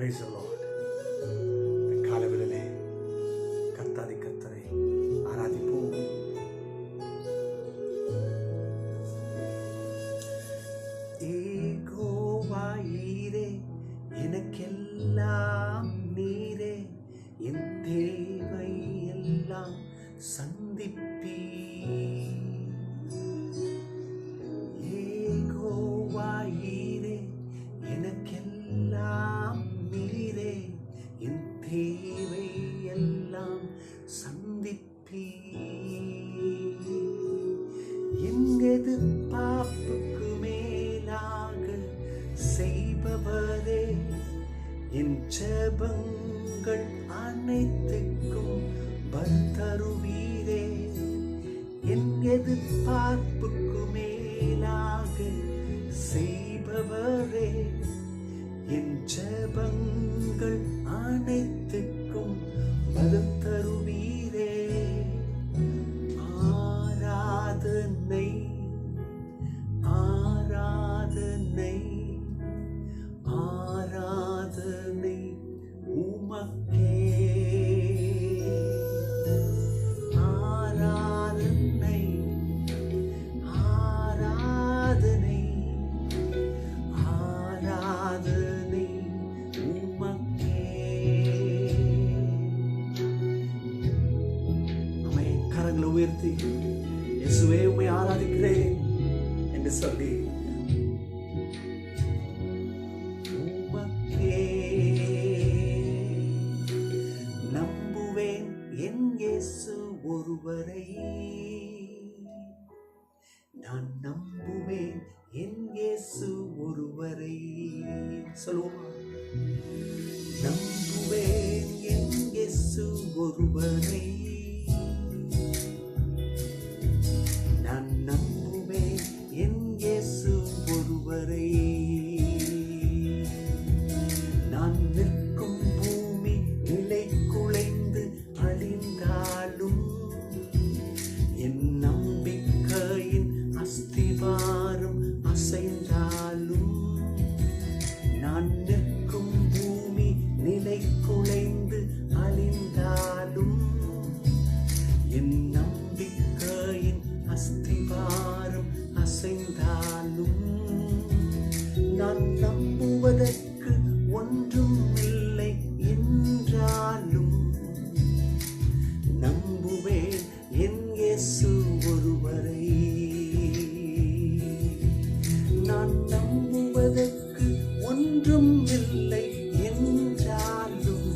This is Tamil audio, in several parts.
Praise the Lord. இந்த காலவெளியிலே கர்த்தாதி கர்த்தரை ஆராதிப்போம். யெகோவா ஈரே, எனக்கெல்லாம் நீரே, என் தேவை எல்லாம் சந்திப்பீ. யெகோவா ஈரே, எனக்கெல்லாம் நீரே, என் தேவை எல்லாம் சந்திப்பீ. என் எதிர்பார்ப்புக்கு மேலாக செய்பவரே, என் ஜெபங்கள் அனைத்துக்கும் பதில் தருவீரே. என் எதிர்பார்ப்புக்கு மேலாக செய்பவரே, என் ஜெபங்கள் அனைத்துக்கும் பதில் தருவீரே. ஆராதனை ஆராதனை ஆராதனை உமக்கே. ஆராதனை ஆராதனை ஆராதனை உமக்கே. ஆமென். கரங்களை உயர்த்தி இயேசுவே உம்மை ஆராதிக்கிறேன் என்று சொல்லி உமக்கே நம்புவேன் என் இயேசு ஒருவரை. நான் நம்புவேன் என் இயேசு ஒருவரை. சொல்லுவோமா? நம்புவேன் என் இயேசு ஒருவரை. நான் நம்புவேன் என் இயேசு ஒருவரை. நான் நிற்கும் பூமி நிலை குலைந்து அழிந்தாலும், என் நம்பிக்கையின் அஸ்திவாரம் அசைந்தாலும், நான் நிற்கும் பூமி நிலை குலைந்து அழிந்தாலும், என் நம்பிக்கையின் அஸ்திவாரம் அசைந்தாலும், நான் நம்புவதற்கு ஒன்றும் இல்லை என்றாலும், நம்புவேன் என் இயேசு ஒருவரை. நான் நம்புவதற்கு ஒன்றும் இல்லை என்றாலும்,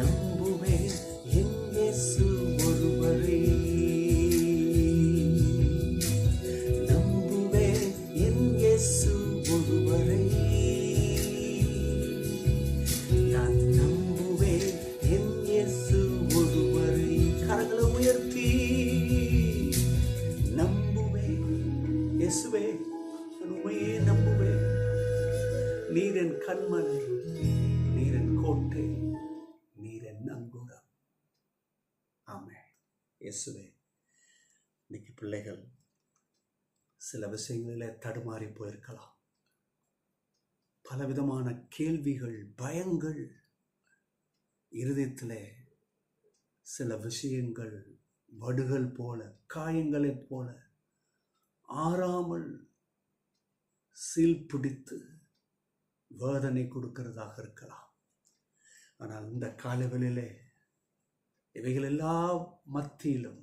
நம்புவேன் என் இயேசு ஒருவரை. நம்புவேன் என் இயேசு ஒருவரை. நான் நம்புவேன் என் இயேசு ஒருவரை. கரங்களை உயர்த்தி நம்புவேன் இயேசுவே, நான் உம்மையே நம்புவேன். நீர் என் கண்மலை, நீர் என் கோட்டை, நீர் என் நங்கூரம். ஆமென். இயேசுவே, இன்னைக்கு பிள்ளைகள் சில விஷயங்களில் தடுமாறி போயிருக்கலாம். பலவிதமான கேள்விகள், பயங்கள், இருதயத்தில் சில விஷயங்கள் வடுகள் போல, காயங்களைப் போல ஆறாமல் சீல் பிடித்து வேதனை கொடுக்கிறதாக இருக்கலாம். ஆனால் இந்த காலவெளியிலே இவைகள் எல்லா மத்தியிலும்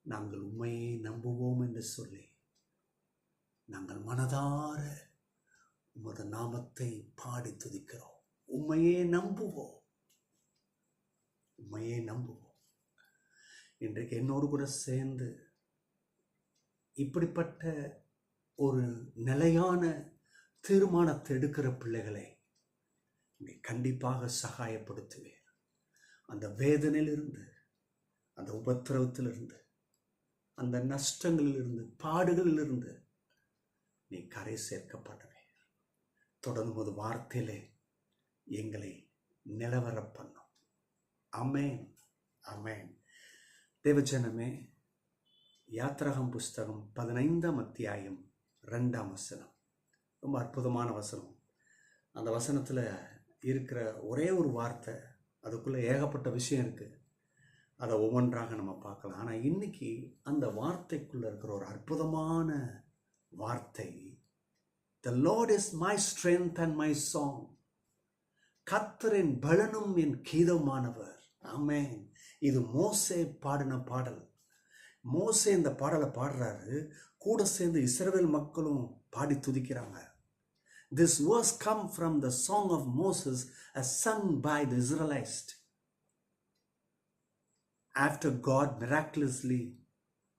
நாங்கள் உம்மையே நம்புவோம் என்று சொல்லி நாங்கள் மனதார உமது நாமத்தை பாடி துதிக்கிறோம். உம்மையே நம்புவோம், உம்மையே நம்புவோம். இன்றைக்கு என்னோடு கூட சேர்ந்து இப்படிப்பட்ட ஒரு நிலையான தீர்மானத்தை எடுக்கிற பிள்ளைகளை நீ கண்டிப்பாக சகாயப்படுத்துவேன். அந்த வேதனையிலிருந்து, அந்த உபத்திரவத்திலிருந்து, அந்த நஷ்டங்களிலிருந்து, பாடுகளிலிருந்து நீ கரை சேர்க்கப்படுவே. தொடர்ந்து ஒரு வார்த்தையிலே எங்களை நிலவர பண்ணும். ஆமென், ஆமென். தேவஜனமே, யாத்ராகம் புஸ்தகம் 15ஆம் அத்தியாயம் 2ஆம் வசனம் ரொம்ப அற்புதமான வசனம். அந்த வசனத்தில் இருக்கிற ஒரே ஒரு வார்த்தை, அதுக்குள்ளே ஏகப்பட்ட விஷயம் இருக்குது. அதை ஒவ்வொன்றாக நம்ம பார்க்கலாம். ஆனால் இன்னைக்கு அந்த வார்த்தைக்குள்ளே இருக்கிற ஒரு அற்புதமான வார்த்தை, The Lord is my strength and my song. கர்த்தரின் பலனும் என் கீதமானவர். ஆமென். இது மோசே பாடின பாடல். மோசே இந்த பாடலை பாடுறாரு, கூட சேர்ந்து இஸ்ரவேல் மக்களும் பாடி துதிக்கிறாங்க. This verse come from the song of Moses as sung by the Israelites after God miraculously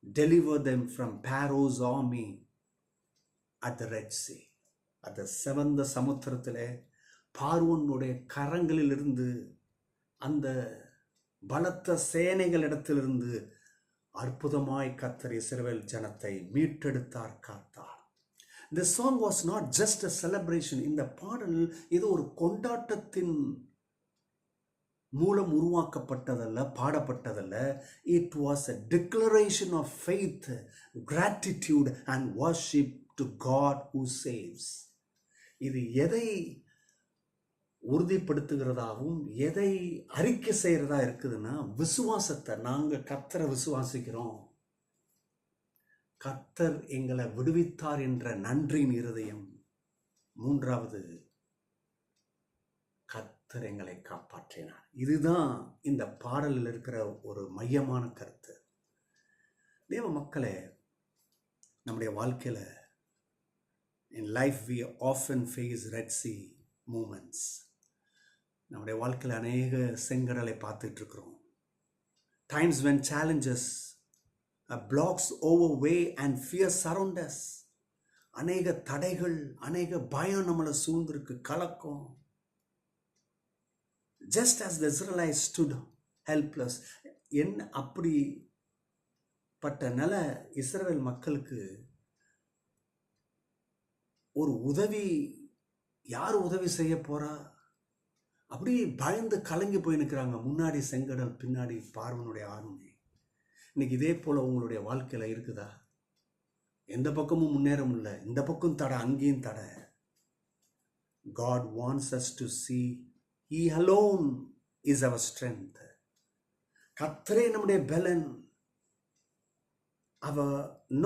delivered them from Pharaoh's army at the Red Sea. அந்த செவந்த சமுத்திரத்திலே பார்வோனுடைய கரங்களிலிருந்து, அந்த பலத்த சேனைகளிடத்திலிருந்து அற்புதமாய் கர்த்தர் இஸ்ரவேல் ஜனத்தை மீட்டெடுத்தார், காத்தார். The song was not just a celebration. இந்த பாடல் இது ஒரு கொண்டாட்டத்தின் மூலம் உருவாக்கப்பட்டதல்ல, பாடப்பட்டதல்ல. It was a declaration of faith, gratitude and worship to God who saves. இது எதை உறுதிப்படுத்துகிறதாகவும் எதை அறிக்கை செய்கிறதா இருக்குதுன்னா, விசுவாசத்தை. நாங்கள் கர்த்தரை விசுவாசிக்கிறோம், கர்த்தர் எங்களை விடுவித்தார் என்ற நன்றியின் இருதயம். மூன்றாவது, கர்த்தர் எங்களை காப்பாற்றினார். இதுதான் இந்த பாடலில் இருக்கிற ஒரு மையமான கருத்து. தேவ மக்களே, நம்முடைய வாழ்க்கையில் in life we often face Red Sea moments. நம்முடைய வாழ்க்கையில் அநேக செங்கடலை பார்த்துட்டு இருக்கிறோம். Times when challenges blocks over way and fear surround us. அநேக தடைகள், அநேக பயம் நம்மளை சூழ்ந்திருக்கு, கலக்கம். Just as the Israelites stood helpless. அப்படிப்பட்ட நில இஸ்ரவேல் மக்களுக்கு ஒரு உதவி, யார் உதவி செய்ய போறா? அப்படி பயந்து கலங்கி போய் நிற்கிறாங்க. முன்னாடி செங்கடல், பின்னாடி பார்வனுடைய ஆர்மி. இன்னைக்கு இதே போல உங்களுடைய வாழ்க்கையில இருக்குதா? எந்த பக்கமும் முன்னேற முடியல, இந்த பக்கம் தடை, அங்கேயும் தடை. God wants us to see He alone is our strength. கர்த்தரே நம்முடைய பலன்.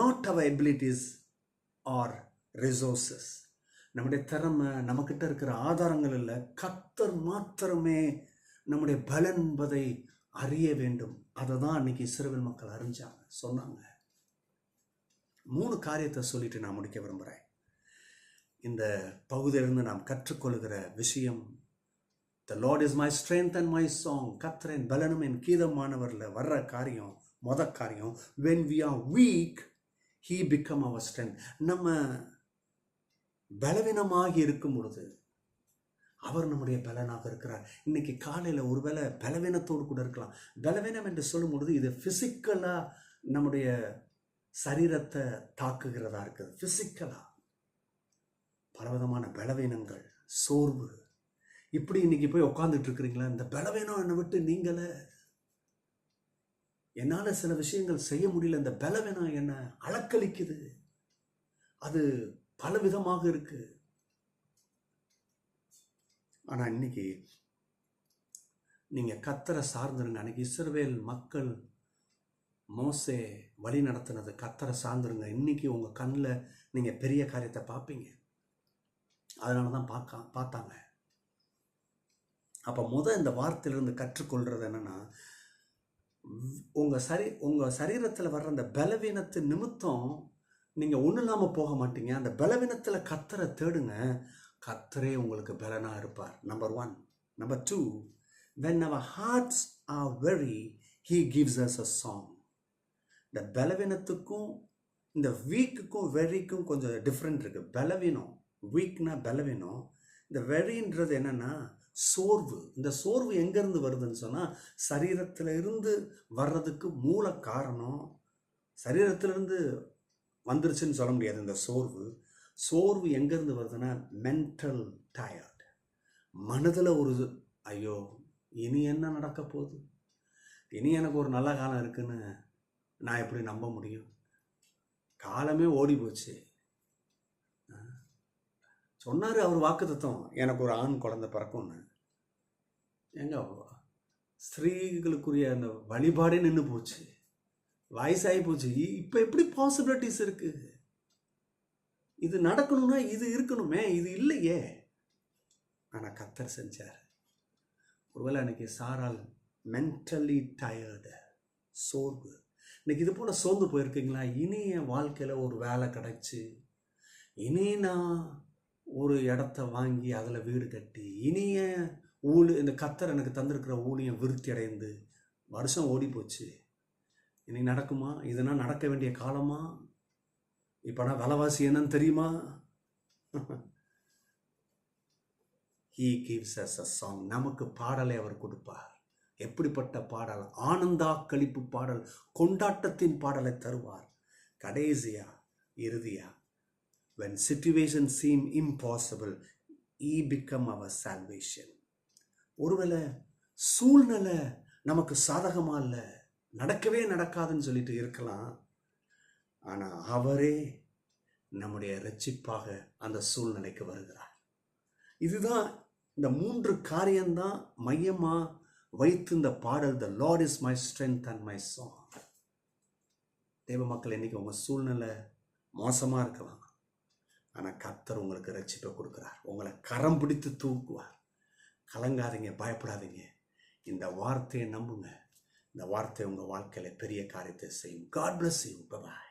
Not our abilities or resources. நம்முடைய திறமை, நம்மக்கிட்ட இருக்கிற ஆதாரங்கள் இல்லை, கர்த்தர் மாத்திரமே நம்முடைய பலன் என்பதை அறிய வேண்டும். அதை தான் அன்னைக்கு இஸ்ரவேல் மக்கள் அறிஞ்சாங்க, சொன்னாங்க. 3 காரியத்தை சொல்லிட்டு நான் முடிக்க விரும்புகிறேன். இந்த பகுதியிலிருந்து நாம் கற்றுக்கொள்கிற விஷயம், The Lord is my strength and my song. கர்த்தரின் பலனும் என் கீதமானவர்ல வர்ற காரியம், காரியம், when we are weak, He become our strength. நம்ம பலவீனமாகி இருக்கும் பொழுது அவர் நம்முடைய பலனாக இருக்கிறார். இன்னைக்கு காலையில் ஒருவேளை பலவீனத்தோடு கூட இருக்கலாம். பலவீனம் என்று சொல்லும் பொழுது இது பிசிக்கலா நம்முடைய சரீரத்தை தாக்குகிறதா இருக்குது. பிசிக்கலா பலவிதமான பலவீனங்கள், சோர்வு. இப்படி இன்னைக்கு போய் உட்காந்துட்டு இருக்கிறீங்களா? இந்த பலவீனம் என்னை விட்டு நீங்களே, என்னால் சில விஷயங்கள் செய்ய முடியல, இந்த பலவீனம் என்ன அளக்களிக்குது, அது பல விதமாக இருக்கு. ஆனா இன்னைக்கு நீங்க கர்த்தரை சார்ந்துருங்க. அன்னைக்கு இஸ்ரவேல் மக்கள் மோசே வழி நடத்தினது கர்த்தரை சார்ந்துருங்க. இன்னைக்கு உங்க கண்ணில் நீங்க பெரிய காரியத்தை பார்ப்பீங்க. அதனாலதான் பார்த்தாங்க. அப்ப இந்த வார்த்தையிலிருந்து கற்றுக்கொள்றது என்னன்னா, உங்க சரீரத்தில் வர்ற அந்த பலவீனத்தின் நிமித்தம் நீங்க ஒன்றும் இல்லாம போக மாட்டீங்க. அந்த பலவீனத்துல கர்த்தரை தேடுங்க, கர்த்தரே உங்களுக்கு பலனா இருப்பார். Number 1. Number 2, when our hearts are weary, He gives us a song. இந்த பலவீனத்துக்கும் இந்த வீக்குக்கும் வெறிக்கும் கொஞ்சம் டிஃப்ரெண்ட் இருக்கு. பலவீனம், வீக்னா பலவீனம். இந்த வெறின்றது என்னன்னா சோர்வு. இந்த சோர்வு எங்கேருந்து வருதுன்னு சொன்னால், சரீரத்தில் இருந்து வர்றதுக்கு மூல காரணம், சரீரத்திலிருந்து வந்துருச்சுன்னு சொல்ல முடியாது. இந்த சோர்வு எங்கேருந்து வருதுன்னா மென்டல் டயர்ட். மனதில் ஒரு ஐயோ இனி என்ன நடக்க போகுது, இனி எனக்கு ஒரு நல்ல காலம் இருக்குன்னு நான் எப்படி நம்ப முடியும், காலமே ஓடி போச்சு. சொன்னார் அவர் வாக்குத்தத்தம், எனக்கு ஒரு ஆண் குழந்தை பிறக்கும்னு. எங்க ஸ்திரீகளுக்குரிய அந்த வழிபாடே நின்று போச்சு, வயசாகி போச்சு. இப்போ எப்படி பாசிபிலிட்டிஸ் இருக்கு? இது நடக்கணும்னா இது இருக்கணுமே, இது இல்லையே. ஆனால் கர்த்தர் செஞ்சார். ஒருவேளை அன்னைக்கு சாரால் மென்டலி டயர்டு, சோர்வு. இன்னைக்கு இது போல் சோர்ந்து போயிருக்கீங்களா? இனி என் வாழ்க்கையில் ஒரு வேலை கிடச்சி, இனி நான் ஒரு இடத்த வாங்கி அதில் வீடு கட்டி, இனிய இந்த கர்த்தர் எனக்கு தந்திருக்கிற ஊழியம் விருத்தி அடைந்து வருஷம் ஓடி போச்சு, இனி நடக்குமா? இதெல்லாம் நடக்க வேண்டிய காலமா? இப்போ நான் விலைவாசி என்னன்னு தெரியுமா? He gives us a song. நமக்கு பாடலை அவர் கொடுப்பார். எப்படிப்பட்ட பாடல்? ஆனந்தா களிப்பு பாடல், கொண்டாட்டத்தின் பாடலை தருவார். கடைசியா, இறுதியா, when situations seem impossible, He become our salvation. ஒருவேளை சூழ்நிலை நமக்கு சாதகமா இல்லை, நடக்கவே நடக்காதுன்னு சொல்லிட்டு இருக்கலாம். ஆனால் அவரே நம்முடைய இரட்சிப்பாக அந்த சூழ்நிலைக்கு வருகிறார். இதுதான் இந்த 3 காரியம்தான் மையமா வைத்து இந்த பாடல், the Lord is my strength and my song. தேவ மக்கள், இன்னைக்கு உங்க சூழ்நிலை மோசமா இருக்கலாம், ஆனால் கர்த்தர் உங்களுக்கு இரட்சிப்பை கொடுக்கிறார். உங்களை கரம் பிடித்து தூக்குவார். கலங்காதீங்க, பயப்படாதீங்க. இந்த வார்த்தையை நம்புங்க. இந்த வார்த்தை உங்க வாழ்க்கையில பெரிய காரியத்தை செய்யும். God bless you. Bye bye.